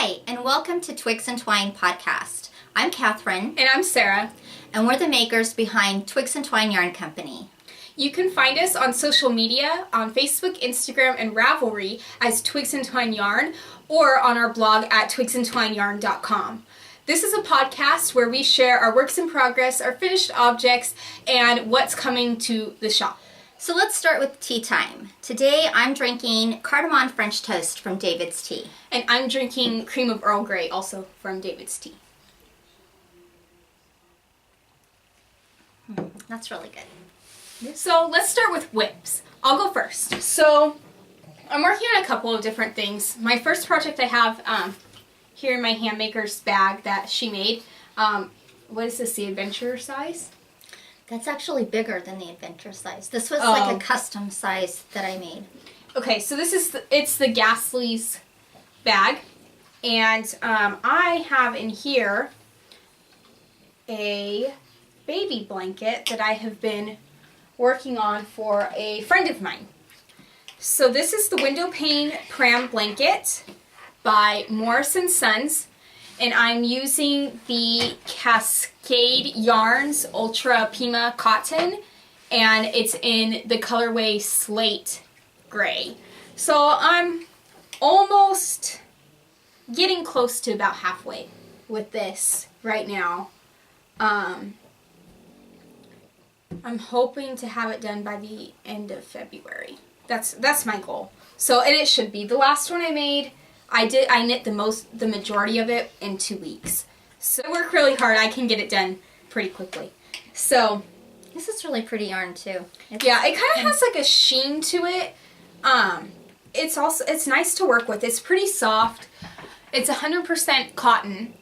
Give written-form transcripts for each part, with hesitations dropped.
Hi, and welcome to Twigs and Twine podcast. I'm Catherine. And I'm Sarah. And we're the makers behind Twigs and Twine Yarn Company. You can find us on social media, on Facebook, Instagram, and Ravelry as Twigs and Twine Yarn, or on our blog at twigsandtwineyarn.com. This is a podcast where we share our works in progress, our finished objects, and what's coming to the shop. So let's start with tea time. Today I'm drinking cardamom French toast from David's Tea. And I'm drinking cream of Earl Grey, also from David's Tea. That's really good. So let's start with whips. I'll go first. So I'm working on a couple of different things. My first project I have here in my handmaker's bag that she made. What is this, the adventure size? That's actually bigger than the adventure size. This was like a custom size that I made. Okay, so this is it's the Ghastly's bag, and I have in here a baby blanket that I have been working on for a friend of mine. So this is the window pane pram blanket by Morris & Sons, and I'm using the Cascade Yarns Ultra Pima Cotton, and it's in the colorway Slate Gray. So I'm almost getting close to about halfway with this right now. I'm hoping to have it done by the end of February. That's my goal. So, and it should be. The last one I made, I knit the majority of it in 2 weeks. So I work really hard. I can get it done pretty quickly. So this is really pretty yarn too. Yeah, it kind of has like a sheen to it. It's nice to work with. It's pretty soft. It's 100% cotton,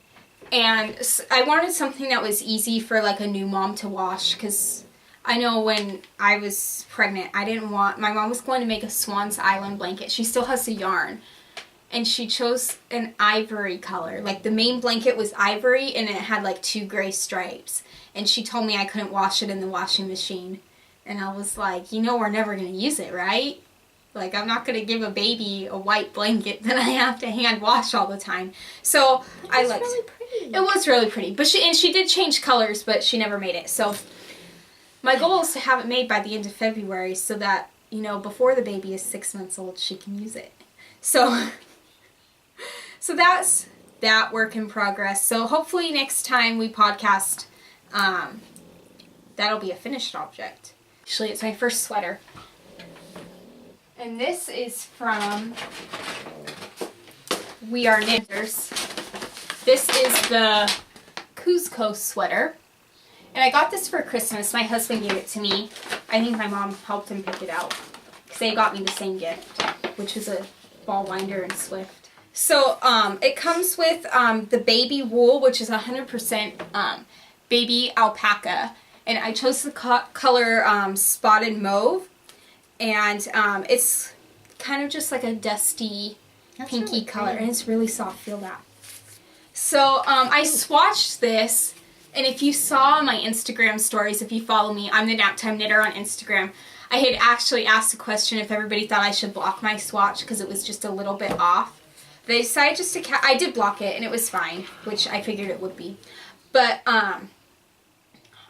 and I wanted something that was easy for like a new mom to wash, because I know when I was pregnant, my mom was going to make a Swan's Island blanket. She still has the yarn. And she chose an ivory color. Like the main blanket was ivory and it had like 2 gray stripes. And she told me I couldn't wash it in the washing machine. And I was like, you know we're never going to use it, right? Like I'm not going to give a baby a white blanket that I have to hand wash all the time. So I liked it. Really pretty. It was really pretty. But she did change colors, but she never made it. So my goal is to have it made by the end of February so that, you know, before the baby is 6 months old, she can use it. So that's that work in progress. So hopefully next time we podcast, that'll be a finished object. Actually, it's my first sweater. And this is from We Are Knitters. This is the Cuzco sweater. And I got this for Christmas. My husband gave it to me. I think my mom helped him pick it out, because they got me the same gift, which was a ball winder and Swift. So it comes with the baby wool, which is 100% baby alpaca, and I chose the color spotted mauve, and it's kind of just like a dusty pinky really color, and it's really soft. Feel that. So I swatched this, and if you saw my Instagram stories, if you follow me, I'm the Naptime Knitter on Instagram. I had actually asked a question if everybody thought I should block my swatch because it was just a little bit off. But I decided just to I did block it, and it was fine, which I figured it would be. But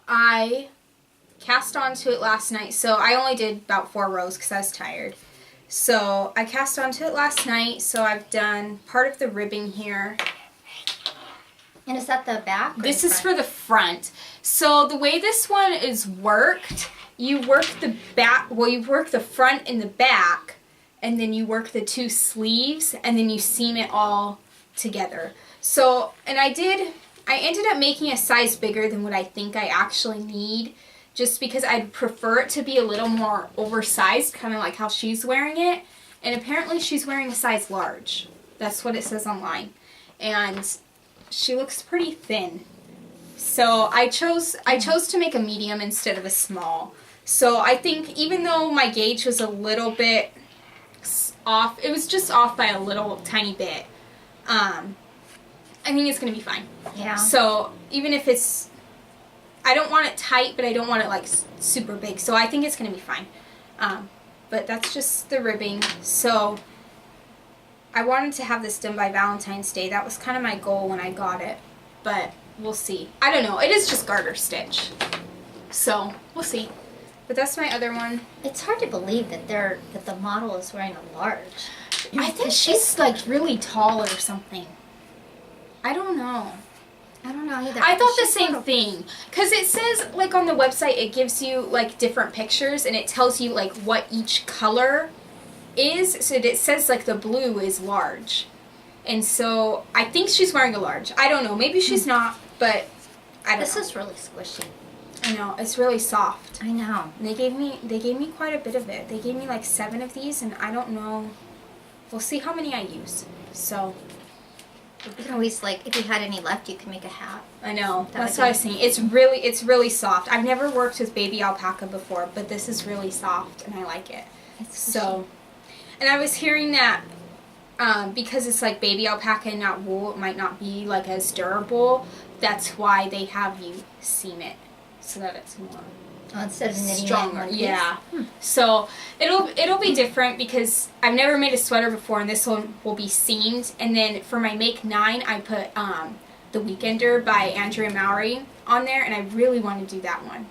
I cast onto it last night, so I only did about 4 rows because I was tired. So I cast onto it last night, so I've done part of the ribbing here. And is that the back? This is for the front. So the way this one is worked, you work the back, well, you work the front and the back, and then you work the 2 sleeves, and then you seam it all together. So, and I ended up making a size bigger than what I think I actually need, just because I'd prefer it to be a little more oversized, kind of like how she's wearing it. And apparently she's wearing a size large. That's what it says online. And she looks pretty thin. So I chose to make a medium instead of a small. So I think even though my gauge was a little bit off, it was just off by a little tiny bit, I think it's going to be fine. Yeah. So even if it's, I don't want it tight, but I don't want it like super big. So I think it's going to be fine. But that's just the ribbing. So I wanted to have this done by Valentine's Day. That was kind of my goal when I got it. But we'll see. I don't know. It is just garter stitch. So, we'll see. But that's my other one. It's hard to believe that the model is wearing a large. I think she's like really tall or something. I don't know. I don't know either. I thought the same thing. Because it says, like, on the website, it gives you, like, different pictures, and it tells you, like, what each color is. So it says, like, the blue is large. And so I think she's wearing a large. I don't know. Maybe she's not, but I don't know. This is really squishy. I know. It's really soft. I know. And they gave me quite a bit of it. They gave me, like, 7 of these, and I don't know. We'll see how many I use. So... You can always, like, if you had any left, you can make a hat. I know. That's what I was saying. It's really soft. I've never worked with baby alpaca before, but this is really soft, and I like it. So, and I was hearing that because it's like baby alpaca and not wool, it might not be like as durable. That's why they have you seam it so that it's more instead of knitting stronger. it Yeah. So it'll be different because I've never made a sweater before, and this one will be seamed. And then for my Make 9, I put The Weekender by Andrea Mowry on there, and I really want to do that one.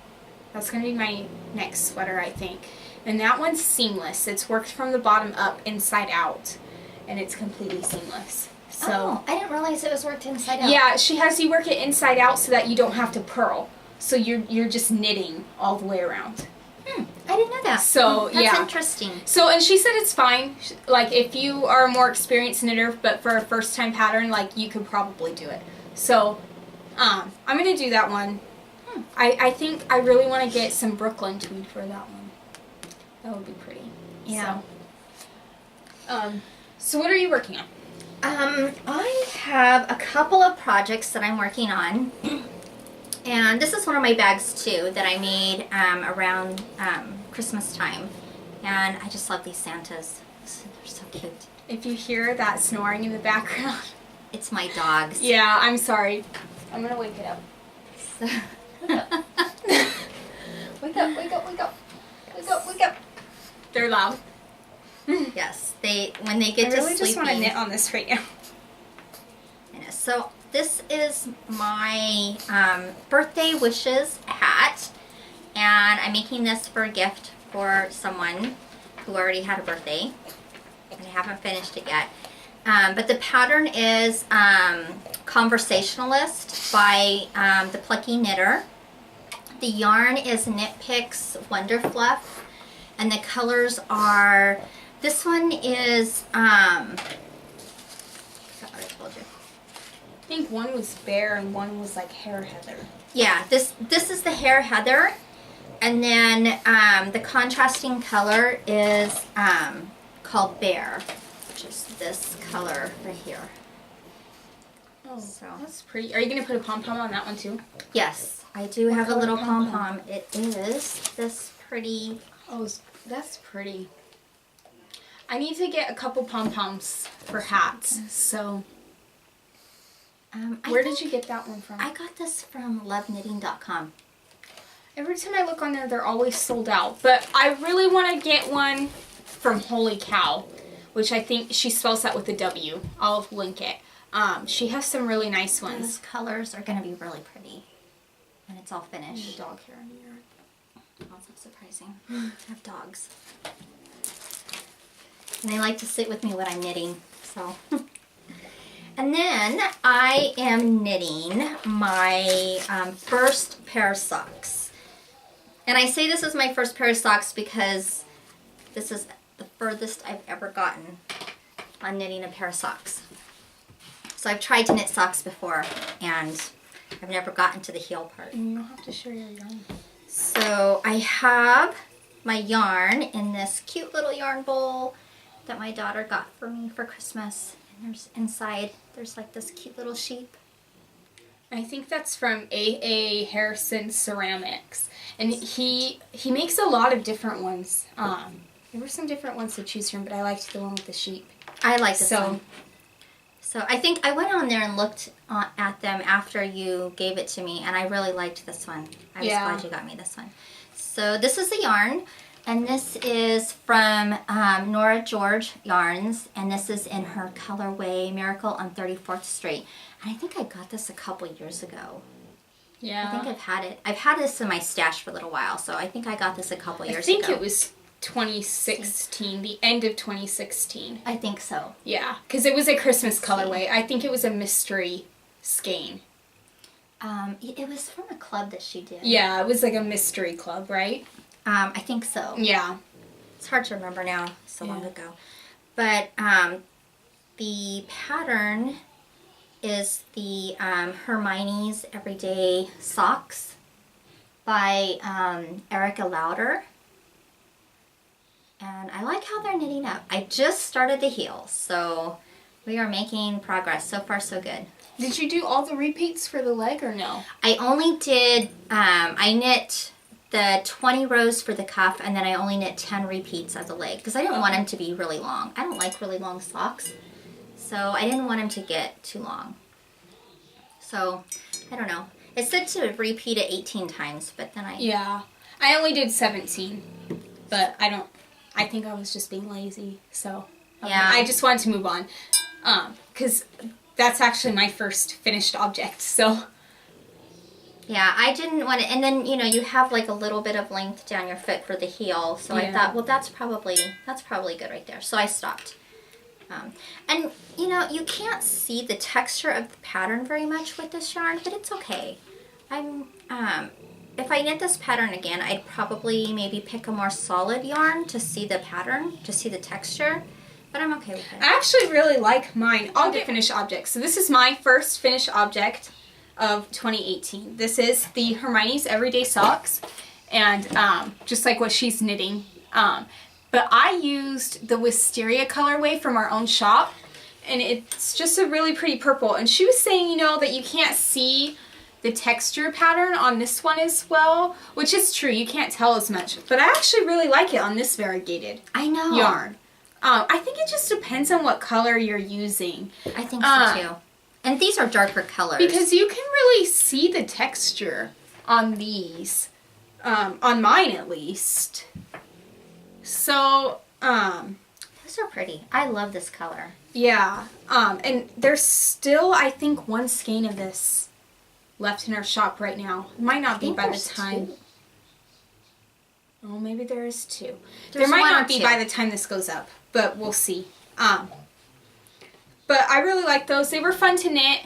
That's going to be my next sweater, I think. And that one's seamless. It's worked from the bottom up, inside out, and it's completely seamless. So I didn't realize it was worked inside out. yeah, she has you work it inside out so that you don't have to purl. So you're just knitting all the way around. I didn't know that. So That's yeah, interesting. So and she said it's fine. Like if you are a more experienced knitter, but for a first time pattern, like you could probably do it. So I'm gonna do that one. I think I really want to get some Brooklyn tweed for that one. That would be pretty. Yeah. So what are you working on? I have a couple of projects that I'm working on. And this is one of my bags too that I made around Christmas time. And I just love these Santas. They're so cute. If you hear that snoring in the background. It's my dogs. Yeah, I'm sorry. I'm going to wake it up. So Wake up, wake up, wake up. Wake up, wake up. They're loud. yes, when they get I really to sleeping. just want to knit on this right now. So this is my birthday wishes hat, and I'm making this for a gift for someone who already had a birthday, and I haven't finished it yet. But the pattern is Conversationalist by the Plucky Knitter. The yarn is Knit Picks Wonder Fluff, and the colors are, this one is, I forgot what I told you. I think one was Bear and one was like Hair Heather. Yeah, this is the Hair Heather, and then the contrasting color is called Bear, which is this color right here. Oh, So that's pretty. Are you going to put a pom-pom on that one too? yes, I do What have a color little pom-pom? pom-pom. It is this pretty. Oh, that's pretty. I need to get a couple pom-poms for hats, so... Where did you get that one from? I got this from loveknitting.com. Every time I look on there, they're always sold out. But I really want to get one from Holy Cow, which I think she spells that with a W. I'll link it. She has some really nice ones. Those colors are going to be really pretty when it's all finished. Dog hair in here. Also surprising. I have dogs. And they like to sit with me when I'm knitting, so. And then I am knitting my first pair of socks. And I say this is my first pair of socks because this is the furthest I've ever gotten on knitting a pair of socks. So I've tried to knit socks before, and I've never gotten to the heel part. And you'll have to show your yarn. So I have my yarn in this cute little yarn bowl that my daughter got for me for Christmas. And there's inside, there's like this cute little sheep. I think that's from A.A. Harrison Ceramics. And he makes a lot of different ones. There were some different ones to choose from, but I liked the one with the sheep. I like this one. So I think I went on there and looked at them after you gave it to me, and I really liked this one. I was glad you got me this one. So this is the yarn, And this is from Nora George Yarns, and this is in her colorway Miracle on 34th Street. And I think I got this a couple years ago. Yeah. I think I've had it. I've had this in my stash for a little while, so I think I got this a couple years ago. I think it was 2016, the end of 2016. I think so. Yeah, because it was a Christmas colorway. I think it was a mystery skein. It was from a club that she did. Yeah, it was like a mystery club, right? I think so. Yeah. It's hard to remember now, so long ago. But the pattern is the Hermione's Everyday Socks by Erica Lauder. And I like how they're knitting up. I just started the heels, so we are making progress. So far, so good. Did you do all the repeats for the leg or no? I only did, I knit the 20 rows for the cuff, and then I only knit 10 repeats of the leg because I didn't want them to be really long. I don't like really long socks, so I didn't want them to get too long. So, I don't know. It said to repeat it 18 times, but then Yeah. I only did 17, but I think I was just being lazy, so... Yeah. I just wanted to move on, because that's actually my first finished object, so... Yeah, I didn't want to, and then, you know, you have like a little bit of length down your foot for the heel, so I thought, well, that's probably good right there. So I stopped. And, you know, you can't see the texture of the pattern very much with this yarn, but it's okay. If I knit this pattern again, I'd probably maybe pick a more solid yarn to see the pattern, to see the texture, but I'm okay with it. I actually really like mine. I'll get finished objects. So this is my first finished object of 2018. This is the Hermione's Everyday Socks, and just like what she's knitting. But I used the Wisteria colorway from our own shop, and it's just a really pretty purple. And she was saying, you know, that you can't see the texture pattern on this one as well, which is true. You can't tell as much, but I actually really like it on this variegated yarn. I think it just depends on what color you're using. I think so too. And these are darker colors. Because you can really see the texture on these. On mine, at least. So, those are pretty. I love this color. Yeah. And there's still, I think, one skein of this left in our shop right now. It might not be by the time... Two. Oh, maybe there is two. There's there might one not or be two. by the time this goes up, but we'll see. But I really like those. They were fun to knit.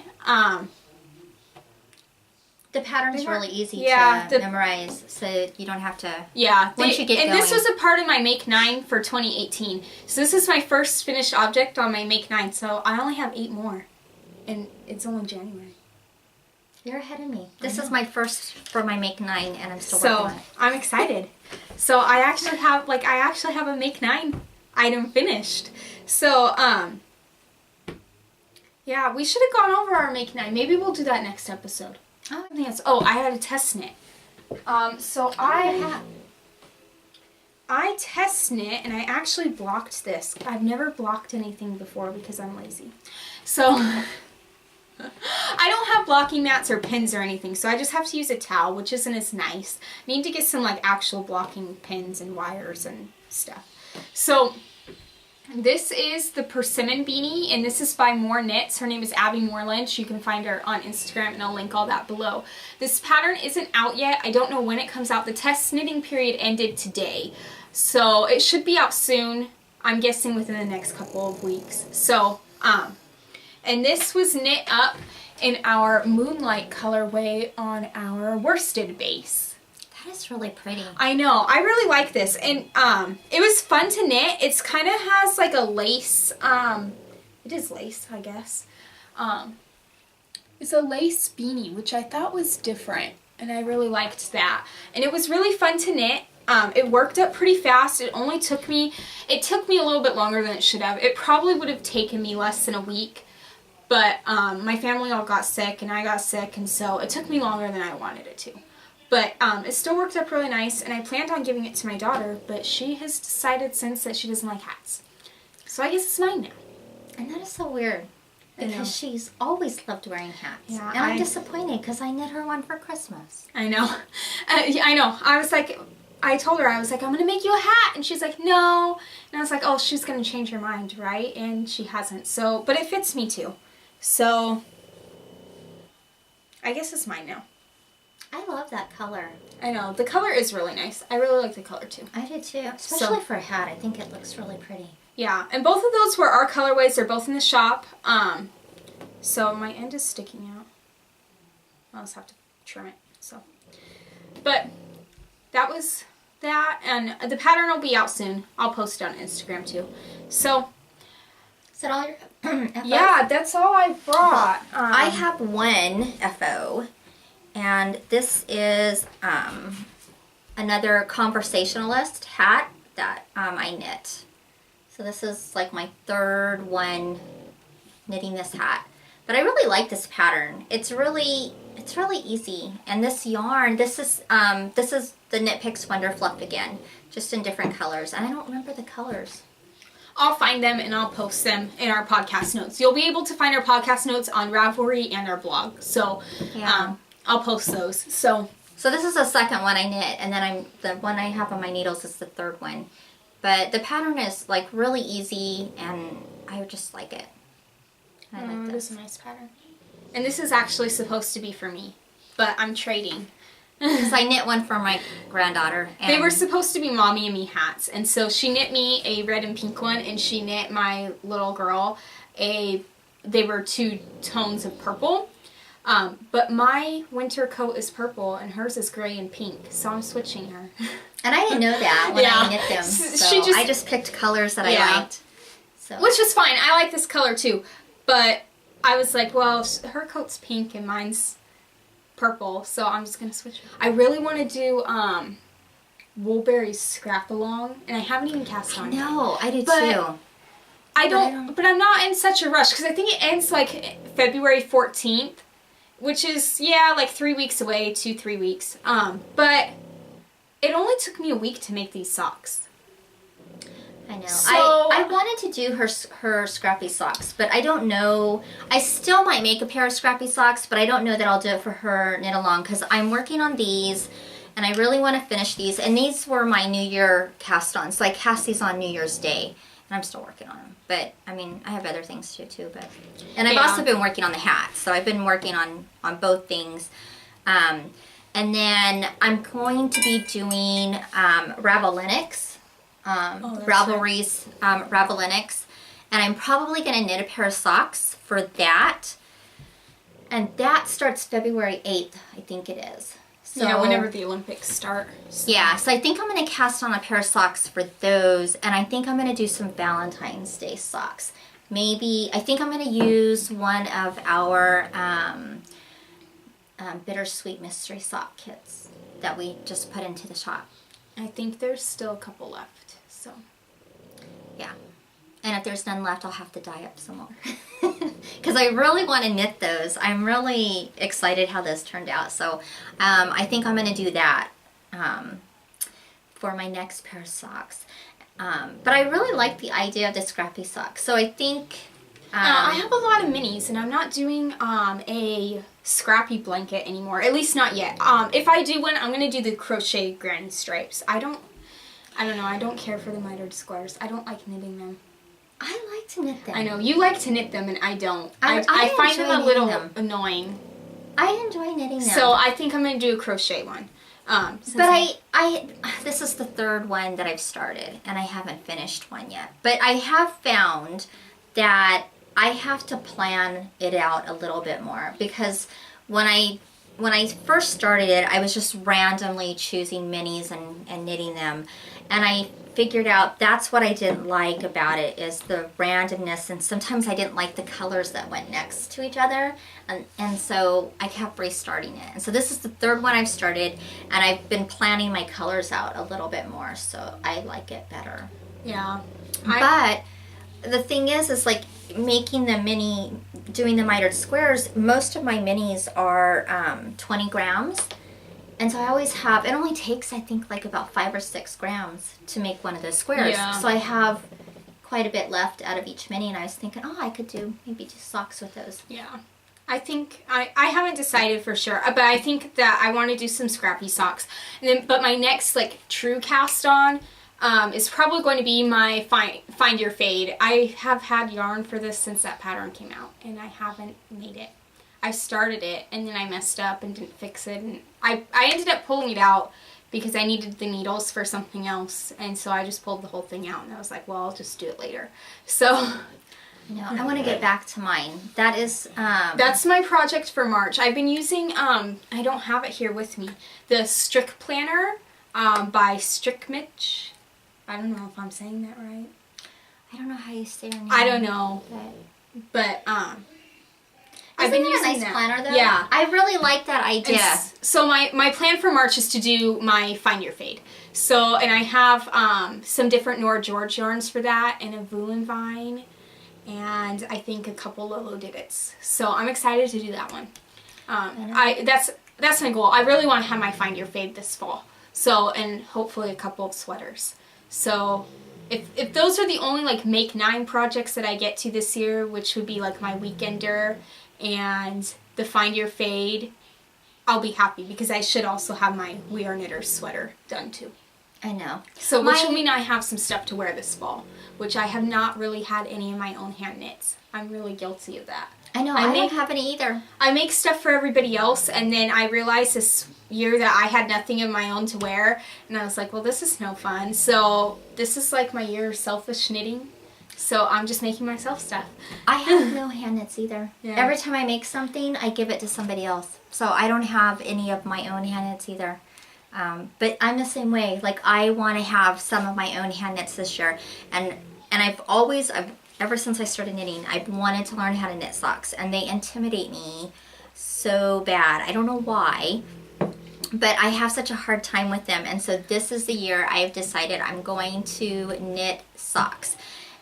The pattern's really easy yeah, to memorize, so you don't have to... Yeah. Once you get and going. this was a part of my Make 9 for 2018. So this is my first finished object on my Make 9, so I only have 8 more. And it's only January. You're ahead of me. This is my first for my Make 9, and I'm still working on it. So I'm excited. So I actually have a Make 9 item finished. So, yeah, we should have gone over our Make 9. Maybe we'll do that next episode. Oh, I had a test knit. So I test knit, and I actually blocked this. I've never blocked anything before because I'm lazy. So I don't have blocking mats or pins or anything, so I just have to use a towel, which isn't as nice. I need to get some like actual blocking pins and wires and stuff. So this is the Persimmon Beanie, and this is by More Knits. Her name is Abby Moreland. You can find her on Instagram, and I'll link all that below. This pattern isn't out yet. I don't know when it comes out. The test knitting period ended today, so it should be out soon. I'm guessing within the next couple of weeks. So, and this was knit up in our Moonlight colorway on our worsted base. That is really pretty. I know. I really like this. And it was fun to knit. It's kind of has like a lace. It is lace, I guess. It's a lace beanie, which I thought was different. And I really liked that. And it was really fun to knit. It worked up pretty fast. It took me a little bit longer than it should have. It probably would have taken me less than a week. But my family all got sick and I got sick. And so it took me longer than I wanted it to. But it still worked up really nice, and I planned on giving it to my daughter, but she has decided since that she doesn't like hats. So I guess it's mine now. And that is so weird, because she's always loved wearing hats. Yeah, and I'm disappointed, because I knit her one for Christmas. I know. I know. I was like, I told her, I was like, I'm going to make you a hat. And she's like, no. And I was like, oh, she's going to change her mind, right? And she hasn't. So, but it fits me too. So, I guess it's mine now. I love that color. I know. The color is really nice. I really like the color too. I do too. Especially for a hat. I think it looks really pretty. Yeah. And both of those were our colorways. They're both in the shop. So my end is sticking out. I'll just have to trim it. So, but that was that. And the pattern will be out soon. I'll post it on Instagram too. So, is that all your FOs? Yeah, that's all I brought. I have one FO. And this is another conversationalist hat that I knit. So this is like my third one knitting this hat. But I really like this pattern. It's really easy. And this yarn, this is the Knit Picks Wonder Fluff again, just in different colors. And I don't remember the colors. I'll find them and I'll post them in our podcast notes. You'll be able to find our podcast notes on Ravelry and our blog. So yeah. I'll post those. So this is the second one I knit, and then the one I have on my needles is the third one. But the pattern is like really easy, and I just like it. I like this. This is a nice pattern. And this is actually supposed to be for me, but I'm trading. Because I knit one for my granddaughter. And they were supposed to be mommy and me hats, and so she knit me a red and pink one, and she knit my little girl they were 2 tones of purple. But my winter coat is purple and hers is gray and pink, so I'm switching her. And I didn't know that when I knit them, so I just picked colors that I liked. So. Which is fine, I like this color too, but I was like, well, her coat's pink and mine's purple, so I'm just gonna switch. I really want to do Woolberry's Scrap Along, and I haven't even cast on. No, I do too. But I'm not in such a rush, because I think it ends like February 14th. Which is, like 3 weeks away, 2-3 weeks. But it only took me a week to make these socks. I know. So, I wanted to do her scrappy socks, but I don't know. I still might make a pair of scrappy socks, but I don't know that I'll do it for her knit along, because I'm working on these, and I really want to finish these. And these were my New Year cast-ons, so I cast these on New Year's Day. And I'm still working on them. But, I mean, I have other things to do, too. And I've also been working on the hat. So I've been working on both things. And then I'm going to be doing Ravelry's Ravelry's. And I'm probably going to knit a pair of socks for that. And that starts February 8th, I think it is. So, whenever the Olympics start. So. Yeah, so I think I'm going to cast on a pair of socks for those, and I think I'm going to do some Valentine's Day socks. Maybe, I think I'm going to use one of our Bittersweet Mystery sock kits that we just put into the shop. I think there's still a couple left, so. Yeah. And if there's none left, I'll have to dye up some more. Because I really want to knit those. I'm really excited how this turned out. So I think I'm going to do that for my next pair of socks. But I really like the idea of the scrappy socks. So I think... I have a lot of minis, and I'm not doing a scrappy blanket anymore. At least not yet. If I do one, I'm going to do the crochet granny stripes. I don't know. I don't care for the mitered squares. I don't like knitting them. I like to knit them. I know. You like to knit them, and I don't. I find them a little annoying. I enjoy knitting them. So I think I'm going to do a crochet one. But this is the third one that I've started, and I haven't finished one yet. But I have found that I have to plan it out a little bit more, because when I first started it, I was just randomly choosing minis and knitting them, and I figured out that's what I didn't like about it, is the randomness, and sometimes I didn't like the colors that went next to each other, and so I kept restarting it. And so this is the third one I've started, and I've been planning my colors out a little bit more, so I like it better. Yeah. But the thing is like making the mini, doing the mitered squares, most of my minis are 20 grams. And so I always have, it only takes, I think, like about 5 or 6 grams to make one of those squares. Yeah. So I have quite a bit left out of each mini, and I was thinking, oh, I could maybe do socks with those. Yeah. I think I haven't decided for sure, but I think that I want to do some scrappy socks. And then, but my next like true cast on is probably going to be my find your fade. I have had yarn for this since that pattern came out, and I haven't made it. I started it and then I messed up and didn't fix it, and I ended up pulling it out because I needed the needles for something else, and so I just pulled the whole thing out, and I was like, well, I'll just do it later. So. No, I want to get back to mine. That is, that's my project for March. I've been using, I don't have it here with me, the Strick Planner by Strickmich. I don't know if I'm saying that right. I don't know how you say your name. I don't know. But I've been using a nice that. planner though. Yeah. I really like that idea. So my plan for March is to do my Find Your Fade. So, and I have some different Nora George yarns for that, and a Voulin Vine, and I think a couple Lolo Divots. So I'm excited to do that one. That's my goal. I really want to have my Find Your Fade this fall. So, and hopefully a couple of sweaters. So if those are the only like Make 9 projects that I get to this year, which would be like my Weekender and the Find Your Fade, I'll be happy, because I should also have my We Are Knitters sweater done too. I know. So which will mean I have some stuff to wear this fall, which I have not really had any of my own hand knits. I'm really guilty of that. I know, I don't have any either. I make stuff for everybody else, and then I realized this year that I had nothing of my own to wear, and I was like, well, this is no fun. So this is like my year of selfish knitting. So I'm just making myself stuff. I have no hand knits either. Yeah. Every time I make something, I give it to somebody else. So I don't have any of my own hand knits either. But I'm the same way. Like, I want to have some of my own hand knits this year. And ever since I started knitting, I've wanted to learn how to knit socks. And they intimidate me so bad. I don't know why. But I have such a hard time with them. And so this is the year I've decided I'm going to knit socks.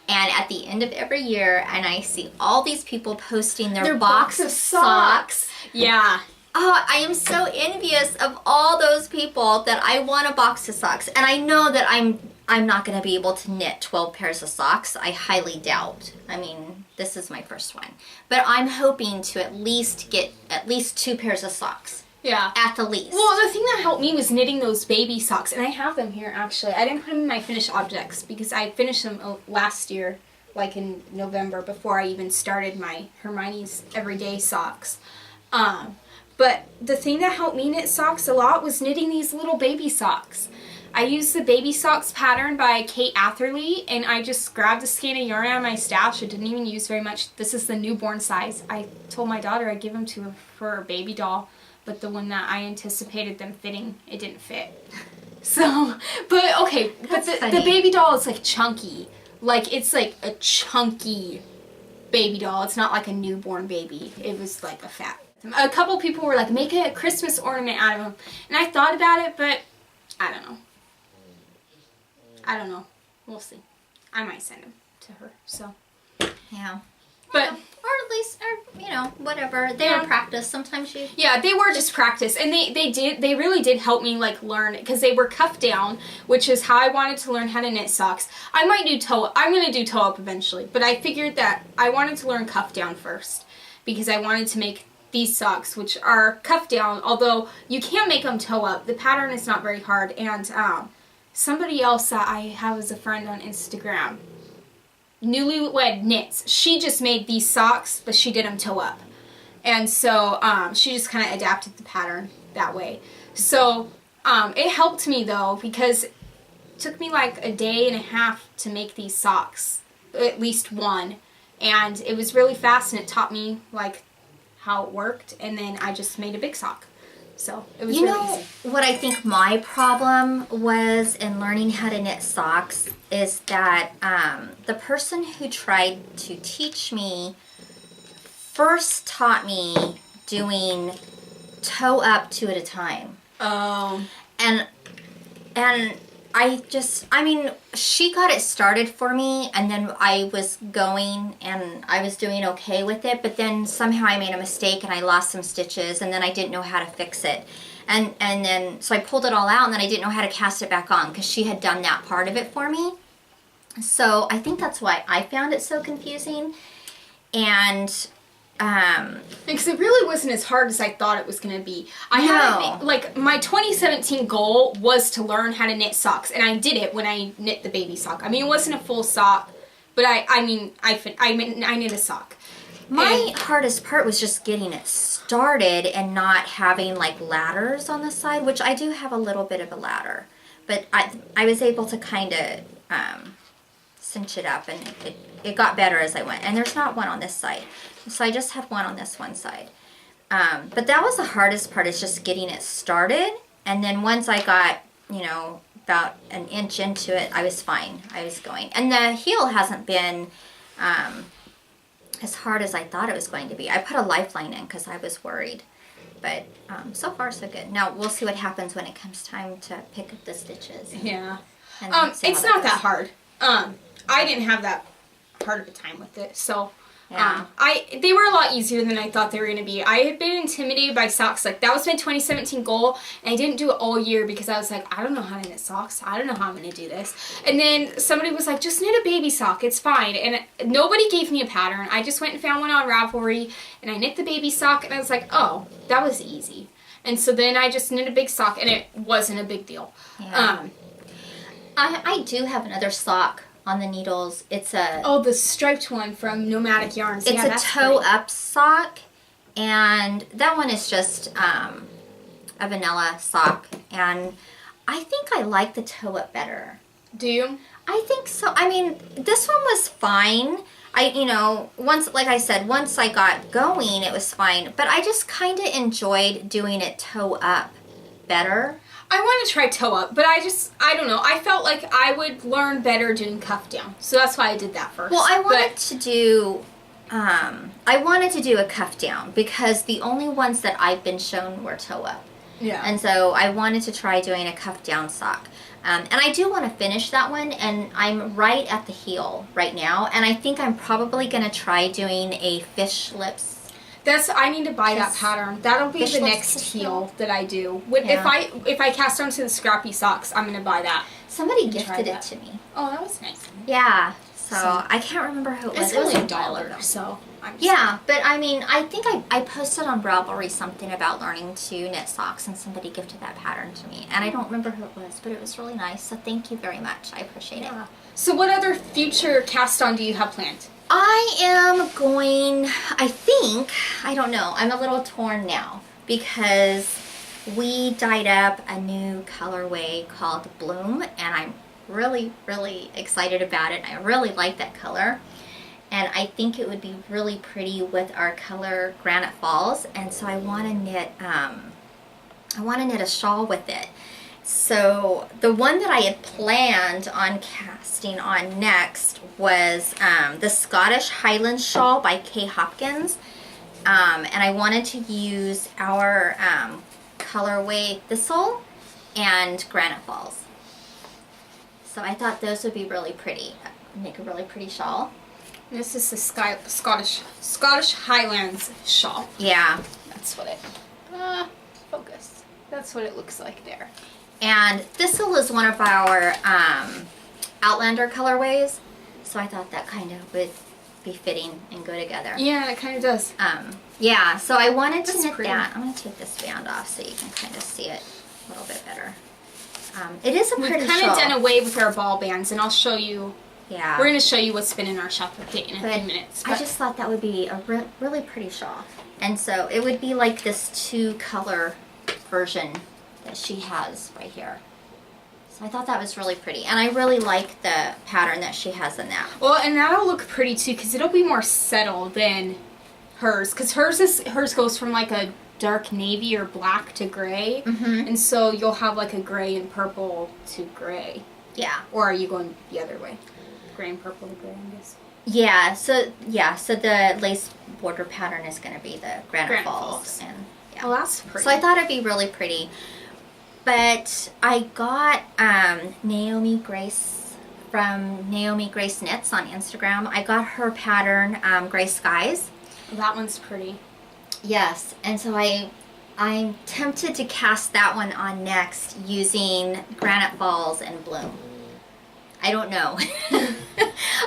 And at the end of every year, and I see all these people posting their box of socks. Yeah. Oh, I am so envious of all those people that I want a box of socks. And I know that I'm not going to be able to knit 12 pairs of socks. I highly doubt. I mean, this is my first one. But I'm hoping to at least get at least 2 pairs of socks. Yeah. At the least. Well, the thing that helped me was knitting those baby socks. And I have them here, actually. I didn't put them in my finished objects because I finished them last year, like in November, before I even started my Hermione's Everyday socks. But the thing that helped me knit socks a lot was knitting these little baby socks. I used the Baby Socks pattern by Kate Atherley, and I just grabbed a skein of yarn out of my stash. I didn't even use very much. This is the newborn size. I told my daughter I'd give them to her for a baby doll, but the one that I anticipated them fitting, it didn't fit. So, but okay, but the baby doll is like chunky. Like, it's like a chunky baby doll. It's not like a newborn baby. It was like a fat. A couple people were like, make a Christmas ornament out of them. And I thought about it, but I don't know. I don't know. We'll see. I might send them to her, so. Yeah. But, or at least, or, you know, whatever. They were practice. Sometimes you... Yeah, they were just practice. And they really did help me, like, learn. Because they were cuffed down, which is how I wanted to learn how to knit socks. I might do toe-up. I'm going to do toe-up eventually. But I figured that I wanted to learn cuff down first. Because I wanted to make these socks, which are cuffed down, although you can make them toe up. The pattern is not very hard. And somebody else that I have as a friend on Instagram, Newlywed Knits, she just made these socks, but she did them toe up. And so she just kind of adapted the pattern that way. So it helped me though, because it took me like a day and a half to make these socks, at least one. And it was really fast, and it taught me like how it worked, and then I just made a big sock. So it was really easy. What I think my problem was in learning how to knit socks is that the person who tried to teach me first taught me doing toe up 2 at a time. Oh. And I mean, she got it started for me, and then I was going, and I was doing okay with it, but then somehow I made a mistake, and I lost some stitches, and then I didn't know how to fix it. And then, so I pulled it all out, and then I didn't know how to cast it back on, because she had done that part of it for me. So I think that's why I found it so confusing. And Because it really wasn't as hard as I thought it was going to be. I No. had, like, my 2017 goal was to learn how to knit socks, and I did it when I knit the baby sock. I mean, it wasn't a full sock, but I knit a sock. My hardest part was just getting it started and not having like ladders on the side, which I do have a little bit of a ladder, but I was able to kind of cinch it up, and it got better as I went. And there's not one on this side, so I just have one on this one side. But that was the hardest part, is just getting it started. And then once I got, you know, about an inch into it, I was fine. I was going. And the heel hasn't been as hard as I thought it was going to be. I put a lifeline in because I was worried. But so far, so good. Now, we'll see what happens when it comes time to pick up the stitches. Yeah. And see it's how not goes. that hard. I didn't have that hard of a time with it, so... Yeah. They were a lot easier than I thought they were going to be. I had been intimidated by socks. Like, that was my 2017 goal, and I didn't do it all year because I was like, I don't know how to knit socks. I don't know how I'm going to do this. And then somebody was like, just knit a baby sock. It's fine. And nobody gave me a pattern. I just went and found one on Ravelry, and I knit the baby sock, and I was like, oh, that was easy. And so then I just knit a big sock, and it wasn't a big deal. Yeah. I do have another sock on the needles. It's a... Oh, the striped one from Nomadic Yarns. It's yeah, a that's toe-up sock, and that one is just a vanilla sock, and I think I like the toe-up better. Do you? I think so. I mean, this one was fine. Once, like I said, once I got going, it was fine, but I just kind of enjoyed doing it toe-up better. I want to try toe up, but I don't know. I felt like I would learn better doing cuff down. So that's why I did that first. Well, I wanted to do a cuff down because the only ones that I've been shown were toe up. Yeah. And so I wanted to try doing a cuff down sock. And I do want to finish that one, and I'm right at the heel right now, and I think I'm probably going to try doing a fish lips. I need to buy that pattern. That'll be Fish the lips next to heel that I do. Yeah. If I cast onto the scrappy socks, I'm gonna buy that. Somebody Try gifted it that. to me. Oh, that was nice. Yeah. So I can't remember who it was. It's It was only a while ago. $1, so I'm just Yeah, but I mean, I think I posted on Ravelry something about learning to knit socks, and somebody gifted that pattern to me. And I don't remember who it was, but it was really nice. So thank you very much. I appreciate it. So what other future cast on do you have planned? I am going, I don't know, I'm a little torn now because we dyed up a new colorway called Bloom, and I'm really, really excited about it. I really like that color, and I think it would be really pretty with our color Granite Falls, and so I want to knit a shawl with it. So the one that I had planned on casting on next was the Scottish Highland Shawl by Kay Hopkins, and I wanted to use our colorway Thistle and Granite Falls. So I thought those would be really pretty, make a really pretty shawl. This is the Scottish Highlands shawl. Yeah. That's what it. Focus. That's what it looks like there. And Thistle is one of our Outlander colorways, so I thought that kind of would be fitting and go together. Yeah, it kind of does. Yeah, so I wanted to That's knit pretty. that. I'm going to take this band off so you can kind of see it a little bit better. It is a pretty We've kind shawl. of done away with our ball bands, and I'll show you. Yeah. We're going to show you what's been in our shopper kit in a few minutes. I just thought that would be a really pretty shawl. And so it would be like this 2-color version that she has right here. So I thought that was really pretty. And I really like the pattern that she has in that. Well, and that'll look pretty too, because it'll be more settled than hers. Because hers goes from like a dark navy or black to gray. Mm-hmm. And so you'll have like a gray and purple to gray. Yeah. Or are you going the other way? Gray and purple to gray, I guess. Yeah, so the lace border pattern is going to be the Granite Falls. And yeah. Oh, that's pretty. So I thought it'd be really pretty. But I got Naomi Grace from Naomi Grace Knits on Instagram. I got her pattern, Gray Skies. That one's pretty. Yes, and so I'm tempted to cast that one on next using Granite Falls and Bloom. I don't know.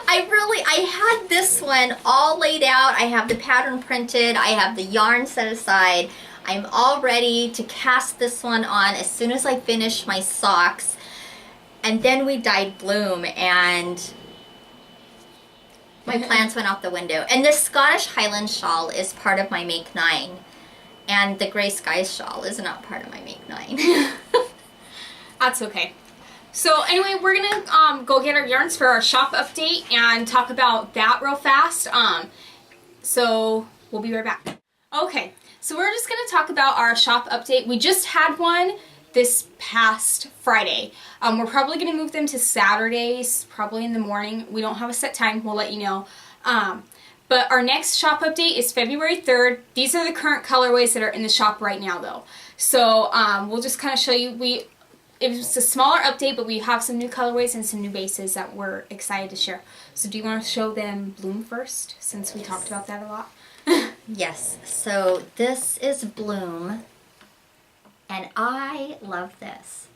I had this one all laid out. I have the pattern printed. I have the yarn set aside. I'm all ready to cast this one on as soon as I finish my socks. And then we dyed Bloom, and my plans went out the window. And this Scottish Highland shawl is part of my Make 9. And the Gray Skies shawl is not part of my Make 9. That's okay. So anyway, we're gonna go get our yarns for our shop update and talk about that real fast. So we'll be right back. Okay, so we're just gonna talk about our shop update. We just had one this past Friday. We're probably gonna move them to Saturdays, probably in the morning. We don't have a set time, we'll let you know. But our next shop update is February 3rd. These are the current colorways that are in the shop right now though. So we'll just kind of show you, it was a smaller update, but we have some new colorways and some new bases that we're excited to share. So do you want to show them Bloom first, since we talked about that a lot? Yes, so this is Bloom. And I love this.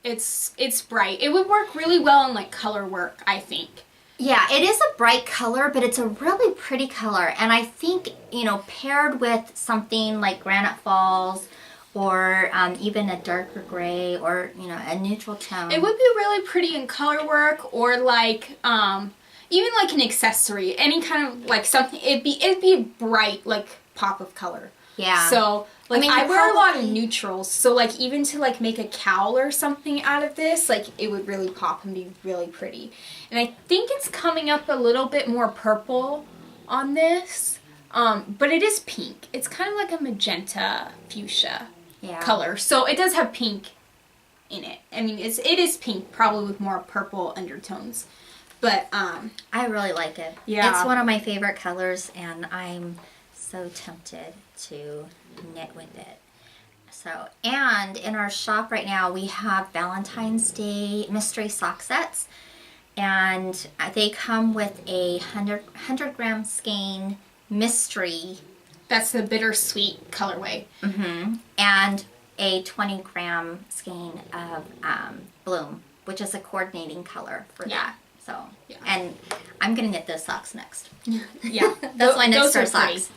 It's bright. It would work really well in like color work, I think. Yeah, it is a bright color, but it's a really pretty color. And I think, you know, paired with something like Granite Falls or even a darker gray or, you know, a neutral tone. It would be really pretty in color work, or like even like an accessory, any kind of like something. It'd be a bright like pop of color. Yeah. So like I mean, I wear a lot of neutrals, so like even to like make a cowl or something out of this, like it would really pop and be really pretty. And I think it's coming up a little bit more purple on this, but it is pink. It's kind of like a magenta fuchsia color, so it does have pink in it. I mean, it is pink, probably with more purple undertones. But I really like it. Yeah, it's one of my favorite colors, and I'm so tempted to knit with it. So, and in our shop right now we have Valentine's Day mystery sock sets, and they come with a 100 gram skein mystery. That's the bittersweet colorway. And a 20 gram skein of Bloom, which is a coordinating color for that. So, and I'm gonna knit those socks next. Yeah, that's my next pair of socks.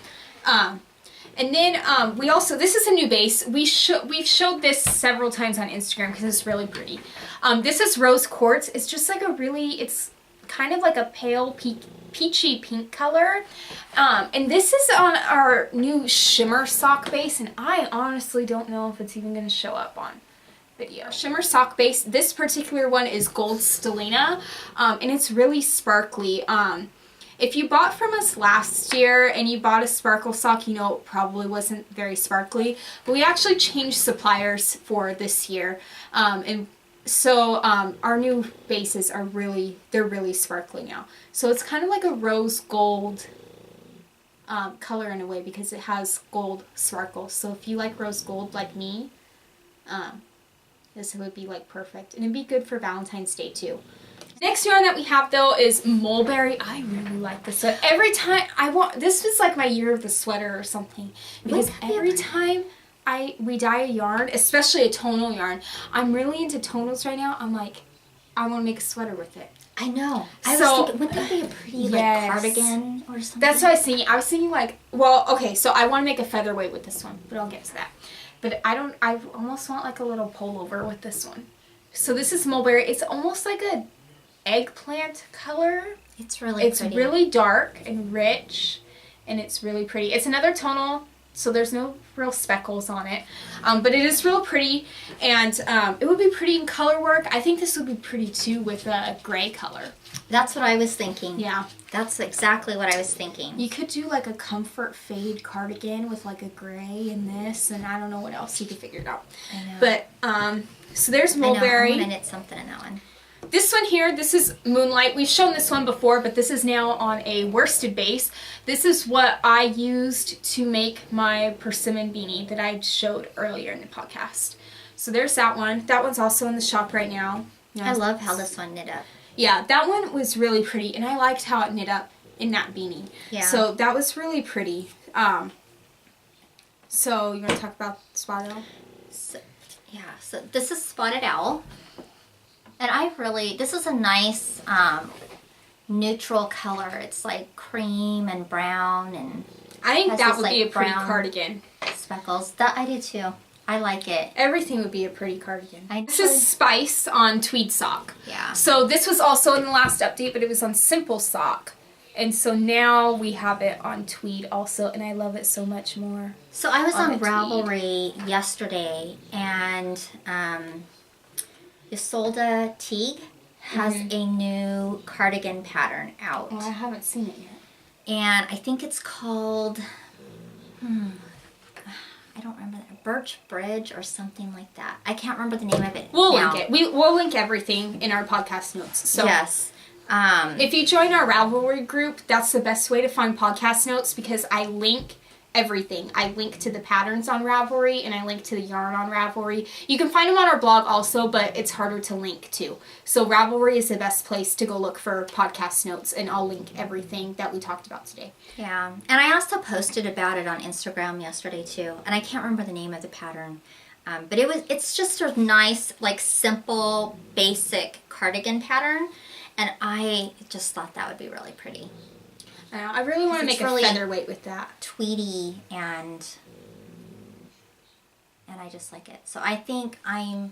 And then we also, this is a new base. We've showed this several times on Instagram because it's really pretty. This is Rose Quartz. It's just like it's kind of like a pale peachy pink color. And this is on our new shimmer sock base, and I honestly don't know if it's even going to show up on video. Shimmer sock base. This particular one is Gold Stellina, and it's really sparkly. If you bought from us last year and you bought a sparkle sock, you know it probably wasn't very sparkly. But we actually changed suppliers for this year. And so our new bases are they're really sparkly now. So it's kind of like a rose gold color in a way, because it has gold sparkles. So if you like rose gold like me, this would be like perfect. And it'd be good for Valentine's Day too. Next yarn that we have though is Mulberry. I really like this. So every time this was like my year of the sweater or something, because every time we dye a yarn, especially a tonal yarn, I'm really into tonals right now. I'm like, I want to make a sweater with it. I know. I was thinking, wouldn't that be a pretty like cardigan or something? That's what I was thinking. I was thinking like, well, okay, so I want to make a featherweight with this one, but I'll get to that. But I almost want like a little pullover with this one. So this is Mulberry. It's almost like a eggplant color. It's really pretty. It's really dark and rich, and it's really pretty. It's another tonal, so there's no real speckles on it, but it is real pretty, and it would be pretty in color work. I think this would be pretty too with a gray color. That's what I was thinking. Yeah, that's exactly what I was thinking. You could do like a comfort fade cardigan with like a gray and this, and I don't know what else you could figure it out. I know. But so there's Mulberry. I want to knit something in that one. This one here, this is Moonlight. We've shown this one before, but this is now on a worsted base. This is what I used to make my persimmon beanie that I showed earlier in the podcast. So there's that one. That one's also in the shop right now. I love how this one knit up. Yeah, that one was really pretty, and I liked how it knit up in that beanie. Yeah. So that was really pretty. So you want to talk about Spotted Owl? So this is Spotted Owl. And this is a nice neutral color. It's like cream and brown and I think has that this, would like, be a pretty brown cardigan. speckles. That I do too. I like it. Everything would be a pretty cardigan. I This is Spice on Tweed Sock. Yeah. So this was also in the last update, but it was on Simple Sock. And so now we have it on Tweed also, and I love it so much more. So I was on on the Ravelry yesterday, and Isolde Teague has a new cardigan pattern out. Oh, I haven't seen it yet. And I think it's called, I don't remember that, Birch Bridge or something like that. I can't remember the name of it. We'll now. link it. We'll link everything in our podcast notes. So Yes. if you join our Ravelry group, that's the best way to find podcast notes because I link everything. I link to the patterns on Ravelry and I link to the yarn on Ravelry. You can find them on our blog also, but it's harder to link to. So Ravelry is the best place to go look for podcast notes, and I'll link everything that we talked about today. Yeah. And I also posted about it on Instagram yesterday too. And I can't remember the name of the pattern. But it's just a nice, like, simple, basic cardigan pattern. And I just thought that would be really pretty. I really want to make really a featherweight with that. Tweedy and I just like it. So I think I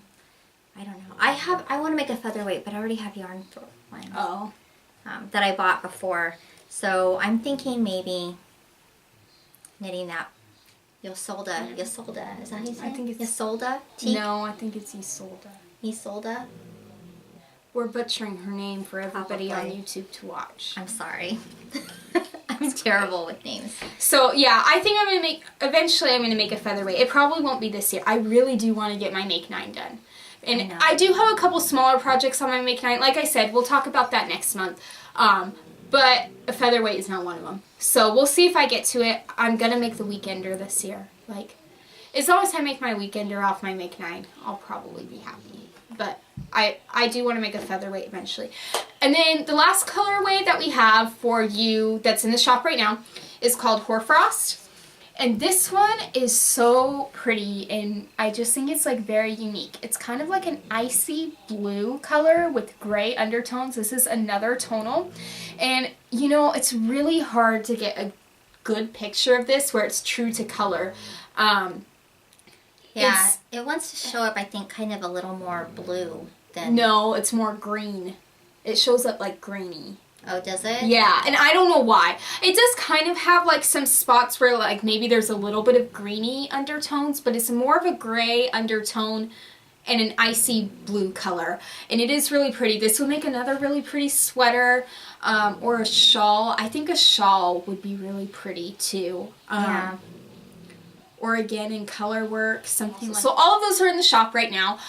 don't know. I want to make a featherweight, but I already have yarn for one. Oh. That I bought before. So I'm thinking maybe knitting that Isolde. Is that how you say it? I think it's Isolde Teague? No, I think it's Isolde. Isolde? We're butchering her name for everybody on Probably. YouTube to watch. I'm sorry. I'm terrible with names. So yeah, I think eventually I'm going to make a featherweight. It probably won't be this year. I really do want to get my Make 9 done. And I do have a couple smaller projects on my Make 9. Like I said, we'll talk about that next month. But a featherweight is not one of them. So we'll see if I get to it. I'm going to make the Weekender this year. Like, as long as I make my Weekender off my Make 9, I'll probably be happy. But I do want to make a featherweight eventually. And then the last colorway that we have for you that's in the shop right now is called Hoarfrost. And this one is so pretty, and I just think it's like very unique. It's kind of like an icy blue color with gray undertones. This is another tonal. And you know, it's really hard to get a good picture of this where it's true to color. Yeah, it wants to show up, I think, kind of a little more blue than... No, it's more green. It shows up like greeny. Oh, does it? Yeah, and I don't know why. It does kind of have like some spots where like maybe there's a little bit of greeny undertones, but it's more of a gray undertone and an icy blue color. And it is really pretty. This would make another really pretty sweater or a shawl. I think a shawl would be really pretty too. Yeah. Or again in color work, something like that. So all of those are in the shop right now.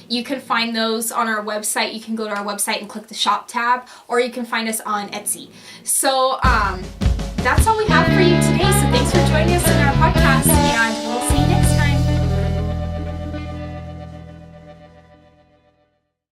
You can find those on our website. You can go to our website and click the shop tab, or you can find us on Etsy. So that's all we have for you today. So thanks for joining